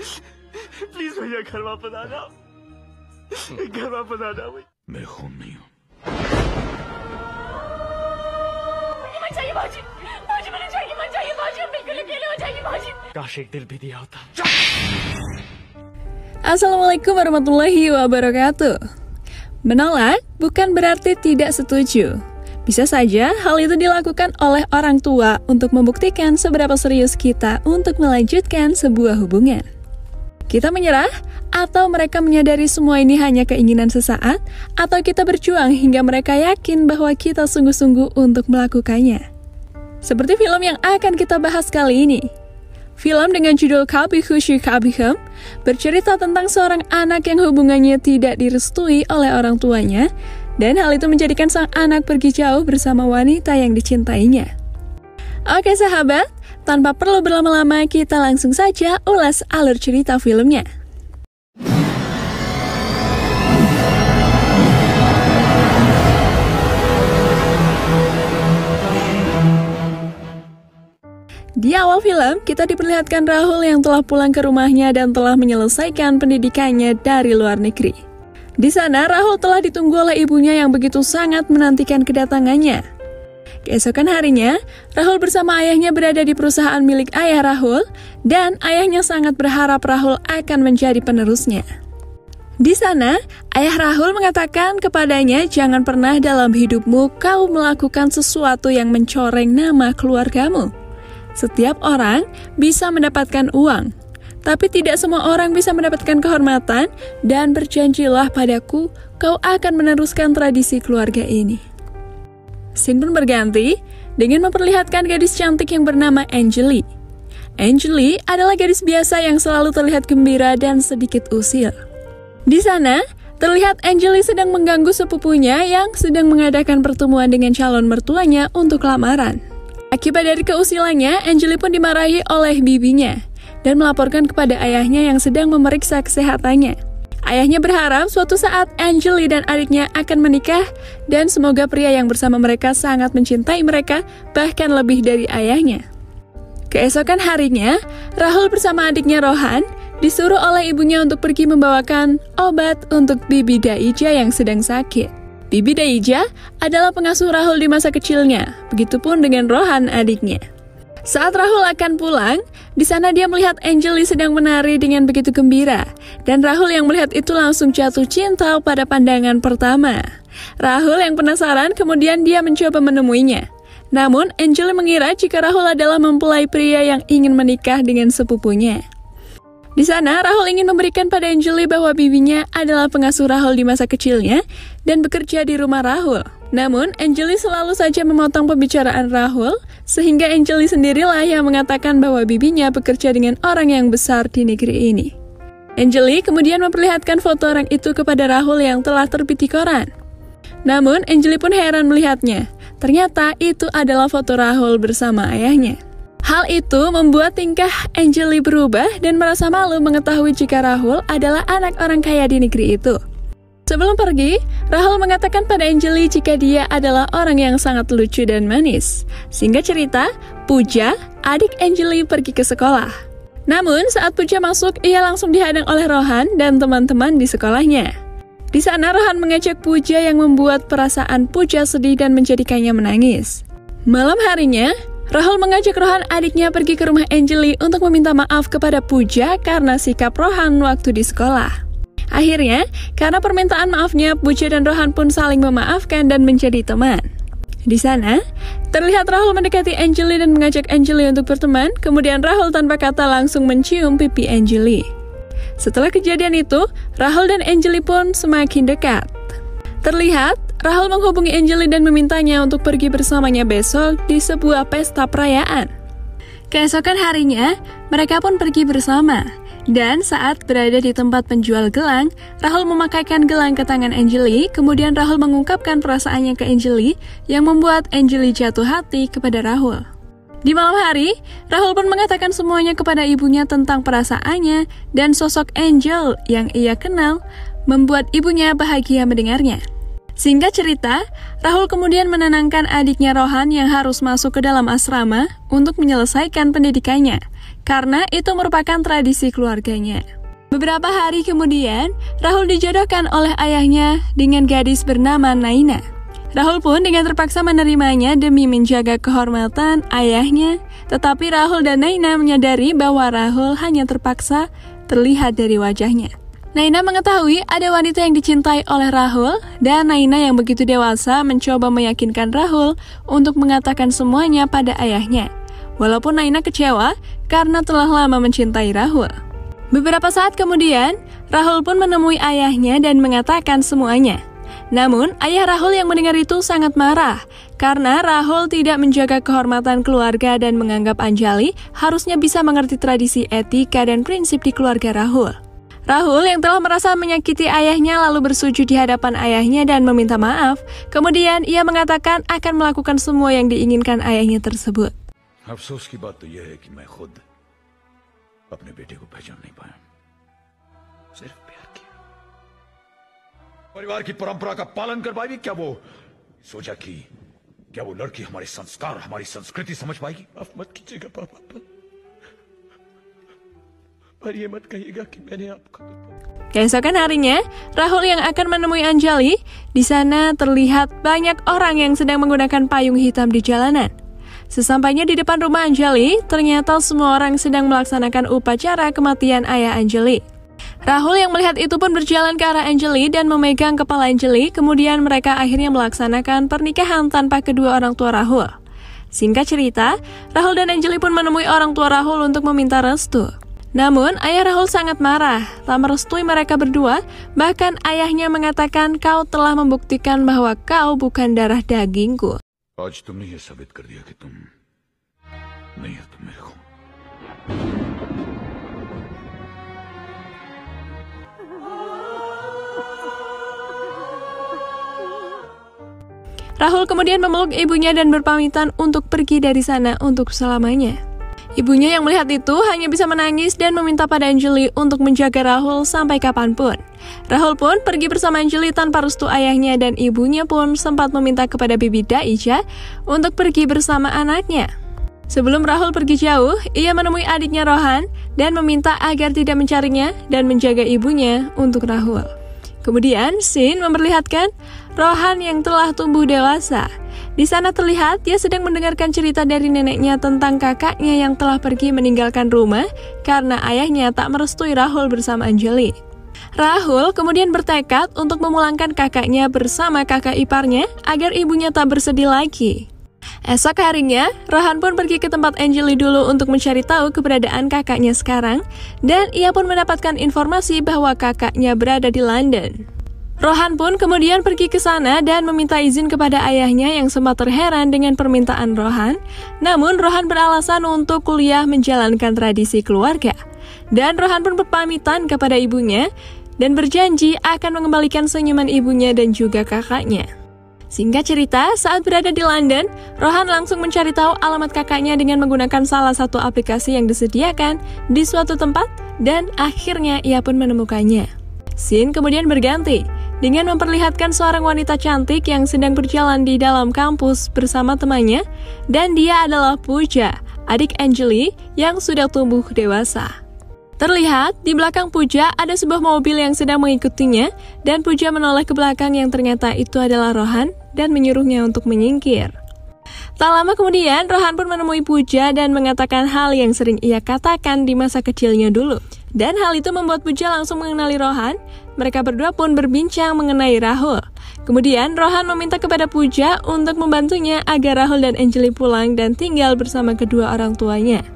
प्लीज भैया घर वापस आ जाओ, घर वापस आ जाओ भैया। मैं खून नहीं हूँ। काश एक दिल भी दिया होता। Assalamualaikum warahmatullahi wabarakatuh. Menolak bukan berarti tidak setuju. Bisa saja hal itu dilakukan oleh orang tua untuk membuktikan seberapa serius kita untuk melanjutkan sebuah hubungan. Kita menyerah, atau mereka menyadari semua ini hanya keinginan sesaat, atau kita berjuang hingga mereka yakin bahwa kita sungguh-sungguh untuk melakukannya. Seperti film yang akan kita bahas kali ini. Film dengan judul Kabhi Khushi Kabhie Gham bercerita tentang seorang anak yang hubungannya tidak direstui oleh orang tuanya, dan hal itu menjadikan sang anak pergi jauh bersama wanita yang dicintainya. Oke sahabat, tanpa perlu berlama-lama kita langsung saja ulas alur cerita filmnya. Di awal film, kita diperlihatkan Rahul yang telah pulang ke rumahnya dan telah menyelesaikan pendidikannya dari luar negeri. Di sana, Rahul telah ditunggu oleh ibunya yang begitu sangat menantikan kedatangannya. Keesokan harinya, Rahul bersama ayahnya berada di perusahaan milik ayah Rahul, dan ayahnya sangat berharap Rahul akan menjadi penerusnya. Di sana, ayah Rahul mengatakan kepadanya, jangan pernah dalam hidupmu kau melakukan sesuatu yang mencoreng nama keluargamu. Setiap orang bisa mendapatkan uang, tapi tidak semua orang bisa mendapatkan kehormatan, dan berjanjilah padaku, kau akan meneruskan tradisi keluarga ini. Scene pun berganti dengan memperlihatkan gadis cantik yang bernama Anjali. Anjali adalah gadis biasa yang selalu terlihat gembira dan sedikit usil. Di sana, terlihat Anjali sedang mengganggu sepupunya yang sedang mengadakan pertemuan dengan calon mertuanya untuk lamaran. Akibat dari keusilannya, Anjali pun dimarahi oleh bibinya dan melaporkan kepada ayahnya yang sedang memeriksa kesehatannya. Ayahnya berharap suatu saat Anjali dan adiknya akan menikah dan semoga pria yang bersama mereka sangat mencintai mereka, bahkan lebih dari ayahnya. Keesokan harinya, Rahul bersama adiknya Rohan disuruh oleh ibunya untuk pergi membawakan obat untuk Bibi Daija yang sedang sakit. Bibi Daija adalah pengasuh Rahul di masa kecilnya, begitupun dengan Rohan adiknya. Saat Rahul akan pulang, di sana dia melihat Anjali sedang menari dengan begitu gembira, dan Rahul yang melihat itu langsung jatuh cinta pada pandangan pertama. Rahul yang penasaran kemudian dia mencoba menemuinya. Namun Anjali mengira jika Rahul adalah mempelai pria yang ingin menikah dengan sepupunya. Di sana, Rahul ingin memberikan pada Anjali bahwa bibinya adalah pengasuh Rahul di masa kecilnya dan bekerja di rumah Rahul. Namun, Anjali selalu saja memotong pembicaraan Rahul, sehingga Anjali sendirilah yang mengatakan bahwa bibinya bekerja dengan orang yang besar di negeri ini. Anjali kemudian memperlihatkan foto orang itu kepada Rahul yang telah terbit di koran. Namun, Anjali pun heran melihatnya. Ternyata itu adalah foto Rahul bersama ayahnya. Hal itu membuat tingkah Anjali berubah dan merasa malu mengetahui jika Rahul adalah anak orang kaya di negeri itu. Sebelum pergi, Rahul mengatakan pada Anjali jika dia adalah orang yang sangat lucu dan manis. Singkat cerita, Pooja, adik Anjali pergi ke sekolah. Namun saat Pooja masuk, ia langsung dihadang oleh Rohan dan teman-teman di sekolahnya. Di sana Rohan mengejek Pooja yang membuat perasaan Pooja sedih dan menjadikannya menangis. Malam harinya, Rahul mengajak Rohan adiknya pergi ke rumah Anjali untuk meminta maaf kepada Pooja karena sikap Rohan waktu di sekolah. Akhirnya, karena permintaan maafnya, Pooja dan Rohan pun saling memaafkan dan menjadi teman. Di sana, terlihat Rahul mendekati Anjali dan mengajak Anjali untuk berteman, kemudian Rahul tanpa kata langsung mencium pipi Anjali. Setelah kejadian itu, Rahul dan Anjali pun semakin dekat. Terlihat, Rahul menghubungi Anjali dan memintanya untuk pergi bersamanya besok di sebuah pesta perayaan. Keesokan harinya, mereka pun pergi bersama. Dan saat berada di tempat penjual gelang, Rahul memakaikan gelang ke tangan Anjali, kemudian Rahul mengungkapkan perasaannya ke Anjali yang membuat Anjali jatuh hati kepada Rahul. Di malam hari, Rahul pun mengatakan semuanya kepada ibunya tentang perasaannya dan sosok Angel yang ia kenal membuat ibunya bahagia mendengarnya. Singkat cerita, Rahul kemudian menenangkan adiknya Rohan yang harus masuk ke dalam asrama untuk menyelesaikan pendidikannya, karena itu merupakan tradisi keluarganya. Beberapa hari kemudian, Rahul dijodohkan oleh ayahnya dengan gadis bernama Naina. Rahul pun dengan terpaksa menerimanya demi menjaga kehormatan ayahnya, tetapi Rahul dan Naina menyadari bahwa Rahul hanya terpaksa terlihat dari wajahnya. Naina mengetahui ada wanita yang dicintai oleh Rahul, dan Naina yang begitu dewasa mencoba meyakinkan Rahul untuk mengatakan semuanya pada ayahnya. Walaupun Naina kecewa karena telah lama mencintai Rahul. Beberapa saat kemudian, Rahul pun menemui ayahnya dan mengatakan semuanya. Namun, ayah Rahul yang mendengar itu sangat marah karena Rahul tidak menjaga kehormatan keluarga dan menganggap Anjali harusnya bisa mengerti tradisi etika dan prinsip di keluarga Rahul. Rahul yang telah merasa menyakiti ayahnya lalu bersujud di hadapan ayahnya dan meminta maaf. Kemudian ia mengatakan akan melakukan semua yang diinginkan ayahnya tersebut. अफसोस की बात तो यह है कि मैं खुद अपने बेटे को पहचान नहीं पाया। सिर्फ प्यार किया। परिवार की परंपरा का पालन कर पाएगी क्या वो? सोचा कि क्या वो लड़की हमारे संस्कार, हमारी संस्कृति समझ पाएगी? माफ मत कीजिएगा पापा, पर ये मत कहिएगा कि मैंने आपको... Keesokan harinya, Rahul yang akan menemui Anjali, di sana terlihat banyak orang yang sedang menggunakan payung hitam di jalanan. Sesampainya di depan rumah Anjali, ternyata semua orang sedang melaksanakan upacara kematian ayah Anjali. Rahul yang melihat itu pun berjalan ke arah Anjali dan memegang kepala Anjali, kemudian mereka akhirnya melaksanakan pernikahan tanpa kedua orang tua Rahul. Singkat cerita, Rahul dan Anjali pun menemui orang tua Rahul untuk meminta restu. Namun, ayah Rahul sangat marah, tak merestui mereka berdua, bahkan ayahnya mengatakan kau telah membuktikan bahwa kau bukan darah dagingku. आज तुमने ये साबित कर दिया कि तुम नहीं हो, तुम मेरे हो। Rahul kemudian memeluk ibunya dan berpamitan untuk pergi dari sana untuk selamanya. Ibunya yang melihat itu hanya bisa menangis dan meminta pada Anjali untuk menjaga Rahul sampai kapanpun. Rahul pun pergi bersama Anjali tanpa restu ayahnya dan ibunya pun sempat meminta kepada Bibi Daisha untuk pergi bersama anaknya. Sebelum Rahul pergi jauh, ia menemui adiknya Rohan dan meminta agar tidak mencarinya dan menjaga ibunya untuk Rahul. Kemudian, scene memperlihatkan Rohan yang telah tumbuh dewasa. Di sana terlihat dia sedang mendengarkan cerita dari neneknya tentang kakaknya yang telah pergi meninggalkan rumah karena ayahnya tak merestui Rahul bersama Anjali. Rahul kemudian bertekad untuk memulangkan kakaknya bersama kakak iparnya agar ibunya tak bersedih lagi. Esok harinya, Rohan pun pergi ke tempat Anjali dulu untuk mencari tahu keberadaan kakaknya sekarang, dan ia pun mendapatkan informasi bahwa kakaknya berada di London. Rohan pun kemudian pergi ke sana dan meminta izin kepada ayahnya yang sempat terheran dengan permintaan Rohan. Namun Rohan beralasan untuk kuliah menjalankan tradisi keluarga. Dan Rohan pun berpamitan kepada ibunya dan berjanji akan mengembalikan senyuman ibunya dan juga kakaknya. Singkat cerita, saat berada di London, Rohan langsung mencari tahu alamat kakaknya dengan menggunakan salah satu aplikasi yang disediakan di suatu tempat dan akhirnya ia pun menemukannya. Scene kemudian berganti dengan memperlihatkan seorang wanita cantik yang sedang berjalan di dalam kampus bersama temannya, dan dia adalah Pooja, adik Anjali yang sudah tumbuh dewasa. Terlihat di belakang Pooja ada sebuah mobil yang sedang mengikutinya, dan Pooja menoleh ke belakang yang ternyata itu adalah Rohan dan menyuruhnya untuk menyingkir. Tak lama kemudian, Rohan pun menemui Pooja dan mengatakan hal yang sering ia katakan di masa kecilnya dulu. Dan hal itu membuat Pooja langsung mengenali Rohan. Mereka berdua pun berbincang mengenai Rahul. Kemudian, Rohan meminta kepada Pooja untuk membantunya agar Rahul dan Anjali pulang dan tinggal bersama kedua orang tuanya.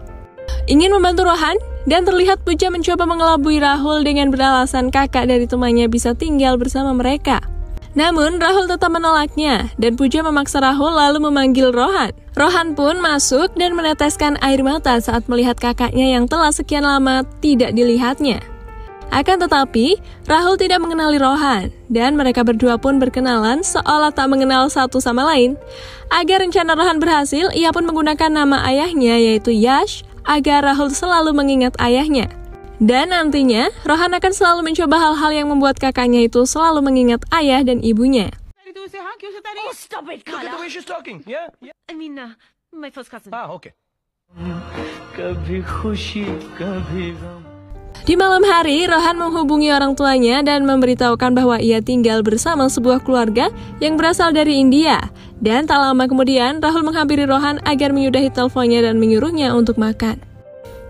Ingin membantu Rohan, dan terlihat Pooja mencoba mengelabui Rahul dengan beralasan kakak dari temannya bisa tinggal bersama mereka. Namun, Rahul tetap menolaknya, dan Pooja memaksa Rahul lalu memanggil Rohan. Rohan pun masuk dan meneteskan air mata saat melihat kakaknya yang telah sekian lama tidak dilihatnya. Akan tetapi, Rahul tidak mengenali Rohan, dan mereka berdua pun berkenalan seolah tak mengenal satu sama lain. Agar rencana Rohan berhasil, ia pun menggunakan nama ayahnya yaitu Yash, agar Rahul selalu mengingat ayahnya. Dan nantinya, Rohan akan selalu mencoba hal-hal yang membuat kakaknya itu selalu mengingat ayah dan ibunya. Oh, stop it, Look at the Kala. way she's talking. Yeah? I mean, my first cousin. Ah, okay. कभी खुशी कभी गम Di malam hari, Rohan menghubungi orang tuanya dan memberitahukan bahwa ia tinggal bersama sebuah keluarga yang berasal dari India. Dan tak lama kemudian, Rahul menghampiri Rohan agar menyudahi teleponnya dan menyuruhnya untuk makan.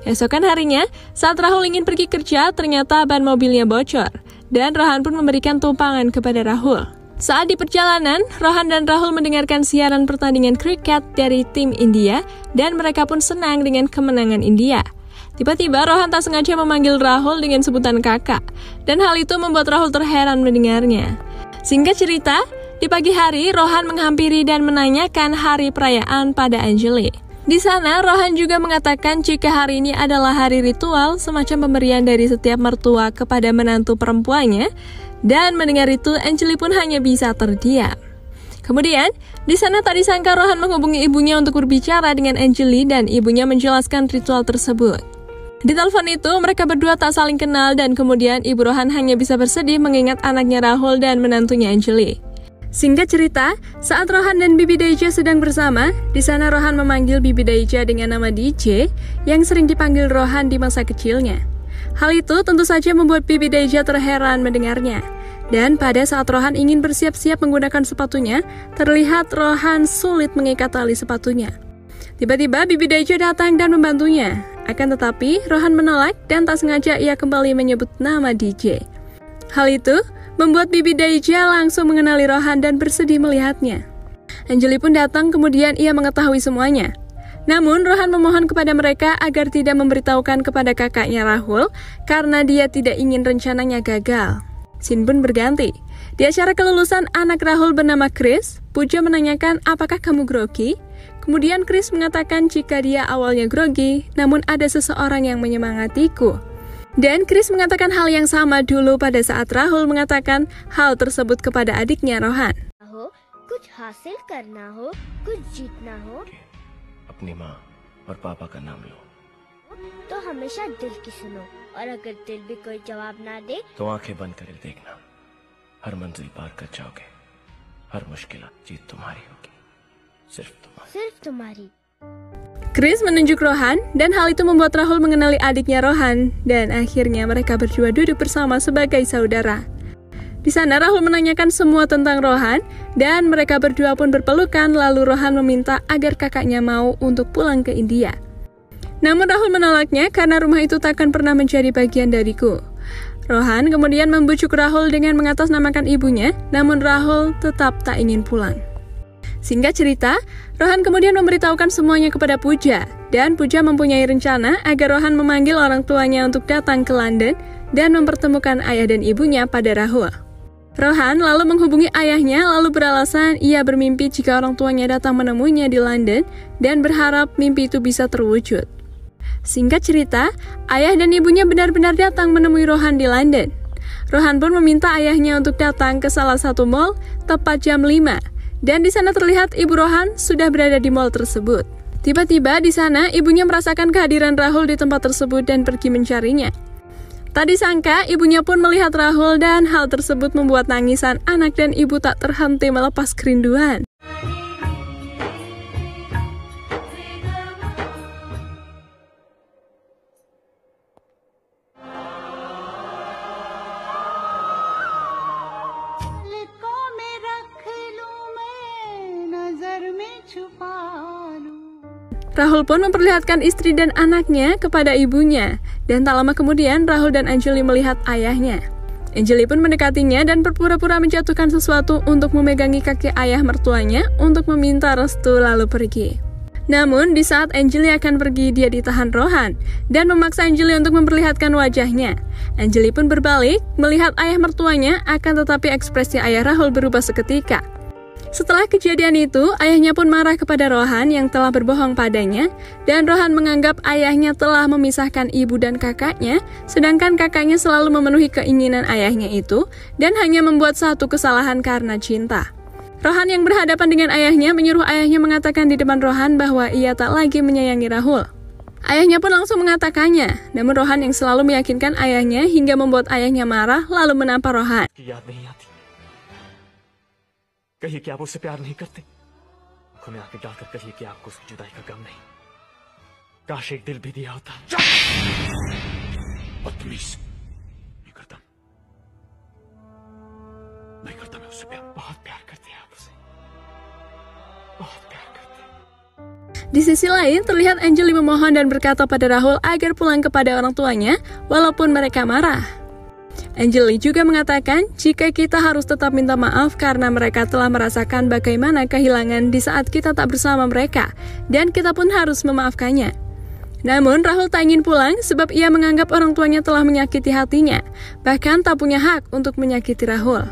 Esokan harinya, saat Rahul ingin pergi kerja, ternyata ban mobilnya bocor. Dan Rohan pun memberikan tumpangan kepada Rahul. Saat di perjalanan, Rohan dan Rahul mendengarkan siaran pertandingan kriket dari tim India dan mereka pun senang dengan kemenangan India. Tiba-tiba Rohan tak sengaja memanggil Rahul dengan sebutan kakak, dan hal itu membuat Rahul terheran mendengarnya. Singkat cerita, di pagi hari Rohan menghampiri dan menanyakan hari perayaan pada Anjali. Di sana, Rohan juga mengatakan jika hari ini adalah hari ritual semacam pemberian dari setiap mertua kepada menantu perempuannya, dan mendengar itu Anjali pun hanya bisa terdiam. Kemudian, di sana tak disangka Rohan menghubungi ibunya untuk berbicara dengan Anjali dan ibunya menjelaskan ritual tersebut. Di telepon itu, mereka berdua tak saling kenal dan kemudian Ibu Rohan hanya bisa bersedih mengingat anaknya Rahul dan menantunya Anjali. Singkat cerita, saat Rohan dan Bibi Daija sedang bersama, di sana Rohan memanggil Bibi Daija dengan nama DJ yang sering dipanggil Rohan di masa kecilnya. Hal itu tentu saja membuat Bibi Daija terheran mendengarnya. Dan pada saat Rohan ingin bersiap-siap menggunakan sepatunya, terlihat Rohan sulit mengikat tali sepatunya. Tiba-tiba Bibi Daija datang dan membantunya. Akan tetapi, Rohan menolak dan tak sengaja ia kembali menyebut nama DJ. Hal itu membuat Bibi Daija langsung mengenali Rohan dan bersedih melihatnya. Anjali pun datang kemudian ia mengetahui semuanya. Namun, Rohan memohon kepada mereka agar tidak memberitahukan kepada kakaknya Rahul karena dia tidak ingin rencananya gagal. Scene pun berganti. Di acara kelulusan anak Rahul bernama Chris, Pooja menanyakan apakah kamu grogi? Kemudian Chris mengatakan jika dia awalnya grogi, namun ada seseorang yang menyemangatiku. Dan Chris mengatakan hal yang sama dulu pada saat Rahul mengatakan hal tersebut kepada adiknya Rohan. कुछ हासिल करना हो, कुछ जीतना हो, अपनी माँ और पापा का नाम लो तो हमेशा दिल की सुनो और अगर दिल भी कोई जवाब ना दे तो आंखें बंद कर देखना हर मंजिल पार कर जाओगे हर मुश्किल जीत तुम्हारी होगी सिर्फ तुम्हारी Chris menunjuk Rohan dan hal itu membuat Rahul mengenali adiknya Rohan dan akhirnya mereka berdua duduk bersama sebagai saudara. Di sana Rahul menanyakan semua tentang Rohan dan mereka berdua pun berpelukan lalu Rohan meminta agar kakaknya mau untuk pulang ke India. Namun Rahul menolaknya karena rumah itu takkan pernah menjadi bagian dariku. Rohan kemudian membujuk Rahul dengan mengatasnamakan ibunya, namun Rahul tetap tak ingin pulang. Singkat cerita, Rohan kemudian memberitahukan semuanya kepada Pooja, dan Pooja mempunyai rencana agar Rohan memanggil orang tuanya untuk datang ke London dan mempertemukan ayah dan ibunya pada Rahul. Rohan lalu menghubungi ayahnya lalu beralasan ia bermimpi jika orang tuanya datang menemuinya di London dan berharap mimpi itu bisa terwujud. Singkat cerita, ayah dan ibunya benar-benar datang menemui Rohan di London. Rohan pun meminta ayahnya untuk datang ke salah satu mall tepat jam 5. Dan di sana terlihat ibu Rohan sudah berada di mall tersebut. Tiba-tiba di sana ibunya merasakan kehadiran Rahul di tempat tersebut dan pergi mencarinya. Tak disangka ibunya pun melihat Rahul dan hal tersebut membuat nangisan anak dan ibu tak terhenti melepas kerinduan. Rahul pun memperlihatkan istri dan anaknya kepada ibunya, dan tak lama kemudian Rahul dan Anjali melihat ayahnya. Anjali pun mendekatinya dan berpura-pura menjatuhkan sesuatu untuk memegangi kaki ayah mertuanya untuk meminta restu lalu pergi. Namun, di saat Anjali akan pergi, dia ditahan Rohan dan memaksa Anjali untuk memperlihatkan wajahnya. Anjali pun berbalik, melihat ayah mertuanya, akan tetapi ekspresi ayah Rahul berubah seketika. Setelah kejadian itu, ayahnya pun marah kepada Rohan yang telah berbohong padanya, dan Rohan menganggap ayahnya telah memisahkan ibu dan kakaknya, sedangkan kakaknya selalu memenuhi keinginan ayahnya itu, dan hanya membuat satu kesalahan karena cinta. Rohan yang berhadapan dengan ayahnya menyuruh ayahnya mengatakan di depan Rohan bahwa ia tak lagi menyayangi Rahul. Ayahnya pun langsung mengatakannya, namun Rohan yang selalu meyakinkan ayahnya hingga membuat ayahnya marah lalu menampar Rohan. कहिए कि आप उससे प्यार नहीं करते, आंखों में आंखें डालकर कहिए कि आपको उसकी जुदाई का गम नहीं। काश एक दिल भी दिया होता। बदतमीज। नहीं करता, नहीं करता मैं उससे प्यार। बहुत प्यार करते हैं आप उसे, बहुत प्यार करते हैं। Di sisi lain, terlihat Anjali memohon dan berkata pada Rahul agar pulang kepada orang tuanya, walaupun mereka marah. Anjali juga mengatakan jika kita harus tetap minta maaf karena mereka telah merasakan bagaimana kehilangan di saat kita tak bersama mereka, dan kita pun harus memaafkannya. Namun, Rahul tak ingin pulang sebab ia menganggap orang tuanya telah menyakiti hatinya, bahkan tak punya hak untuk menyakiti Rahul.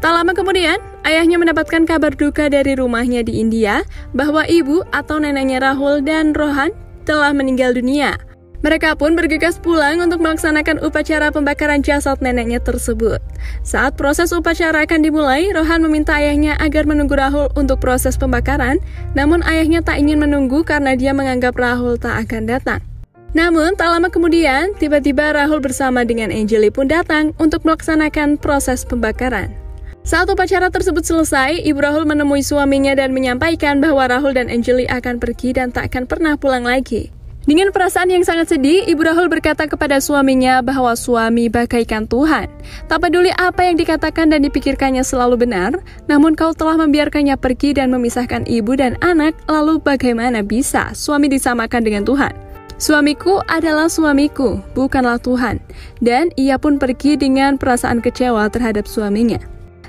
Tak lama kemudian, ayahnya mendapatkan kabar duka dari rumahnya di India bahwa ibu atau neneknya Rahul dan Rohan telah meninggal dunia. Mereka pun bergegas pulang untuk melaksanakan upacara pembakaran jasad neneknya tersebut. Saat proses upacara akan dimulai, Rohan meminta ayahnya agar menunggu Rahul untuk proses pembakaran, namun ayahnya tak ingin menunggu karena dia menganggap Rahul tak akan datang. Namun, tak lama kemudian, tiba-tiba Rahul bersama dengan Anjali pun datang untuk melaksanakan proses pembakaran. Saat upacara tersebut selesai, Ibu Rahul menemui suaminya dan menyampaikan bahwa Rahul dan Anjali akan pergi dan tak akan pernah pulang lagi. Dengan perasaan yang sangat sedih, Ibu Rahul berkata kepada suaminya bahwa suami bagaikan Tuhan. Tak peduli apa yang dikatakan dan dipikirkannya selalu benar, namun kau telah membiarkannya pergi dan memisahkan ibu dan anak, lalu bagaimana bisa suami disamakan dengan Tuhan? Suamiku adalah suamiku, bukanlah Tuhan. Dan ia pun pergi dengan perasaan kecewa terhadap suaminya.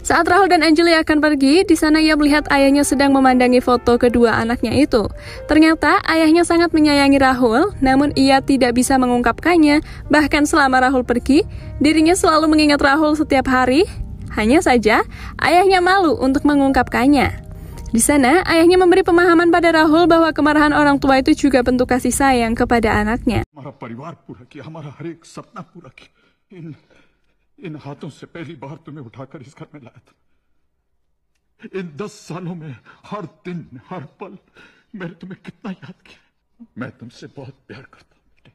Saat Rahul dan Anjali akan pergi, di sana ia melihat ayahnya sedang memandangi foto kedua anaknya itu. Ternyata ayahnya sangat menyayangi Rahul, namun ia tidak bisa mengungkapkannya. Bahkan selama Rahul pergi, dirinya selalu mengingat Rahul setiap hari. Hanya saja, ayahnya malu untuk mengungkapkannya. Di sana, ayahnya memberi pemahaman pada Rahul bahwa kemarahan orang tua itu juga bentuk kasih sayang kepada anaknya. इन हाथों से पहली बार तुम्हें उठाकर इस घर में लाया था। इन 10 सालों में हर दिन हर पल मैंने तुम्हें कितना याद किया। मैं तुमसे बहुत प्यार करता हूं बेटे,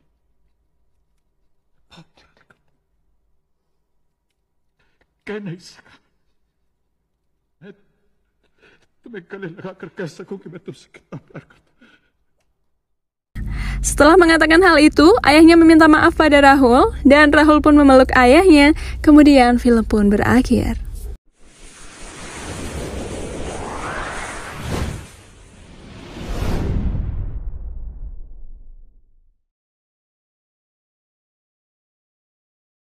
बहुत प्यार करता हूं। कह नहीं सका, मैं तुम्हें गले लगाकर कह सकूं कि मैं तुमसे कितना प्यार करता हूं। Setelah mengatakan hal itu, ayahnya meminta maaf pada Rahul, dan Rahul pun memeluk ayahnya, kemudian film pun berakhir.